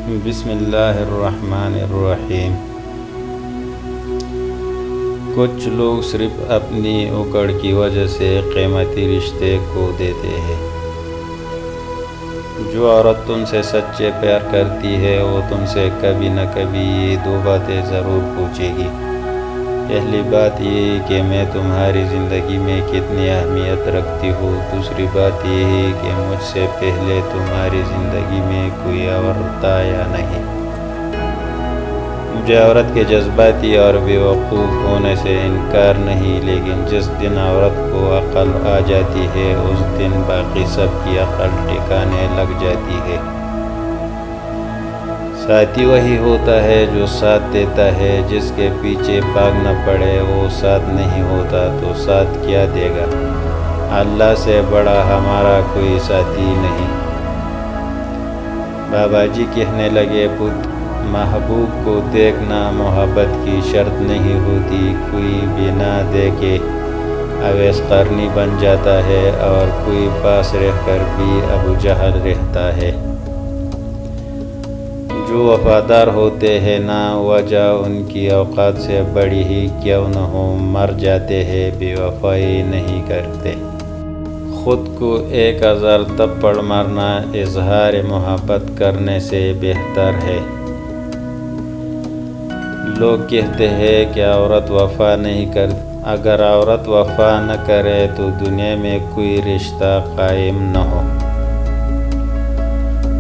بسم اللہ الرحمن الرحیم۔ کچھ لوگ صرف اپنی اکڑ کی وجہ سے قیمتی رشتے کو دیتے ہیں۔ جو عورت تم سے سچے پیار کرتی ہے وہ تم سے کبھی نہ کبھی یہ دو باتیں ضرور پوچھے گی۔ پہلی بات یہ کہ میں تمہاری زندگی میں کتنی اہمیت رکھتی ہوں۔ دوسری بات یہ ہے کہ مجھ سے پہلے تمہاری زندگی میں کوئی عورت تھا یا نہیں۔ مجھے عورت کے جذباتی اور بیوقوف ہونے سے انکار نہیں، لیکن جس دن عورت کو عقل آ جاتی ہے اس دن باقی سب کی عقل ٹھکانے لگ جاتی ہے۔ ساتھی وہی ہوتا ہے جو ساتھ دیتا ہے، جس کے پیچھے بھاگنا پڑے وہ ساتھ نہیں ہوتا تو ساتھ کیا دے گا۔ اللہ سے بڑا ہمارا کوئی ساتھی نہیں۔ بابا جی کہنے لگے، پت محبوب کو دیکھنا محبت کی شرط نہیں ہوتی۔ کوئی بنا دیکھے اویس قرنی بن جاتا ہے اور کوئی پاس رہ کر بھی ابو جہل رہتا ہے۔ جو وفادار ہوتے ہیں نا وجہ ان کی اوقات سے بڑی ہی کیوں نہ ہو مر جاتے ہیں، بے وفائی نہیں کرتے۔ خود کو 1000 تھپڑ مارنا اظہار محبت کرنے سے بہتر ہے۔ لوگ کہتے ہیں کہ عورت وفا نہیں کرتی۔ اگر عورت وفا نہ کرے تو دنیا میں کوئی رشتہ قائم نہ ہو۔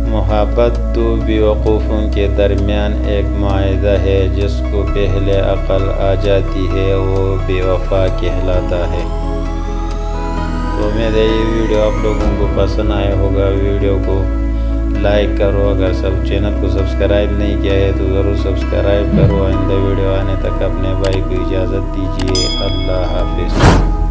محبت دو بیوقوفوں کے درمیان ایک معاہدہ ہے، جس کو پہلے عقل آ جاتی ہے وہ بے وفا کہلاتا ہے۔ تو امید ہے یہ ویڈیو آپ لوگوں کو پسند آیا ہوگا۔ ویڈیو کو لائک کرو، اگر چینل کو سبسکرائب نہیں کیا ہے تو ضرور سبسکرائب کرو۔ آئندہ ویڈیو آنے تک اپنے بھائی کو اجازت دیجیے۔ اللہ حافظ۔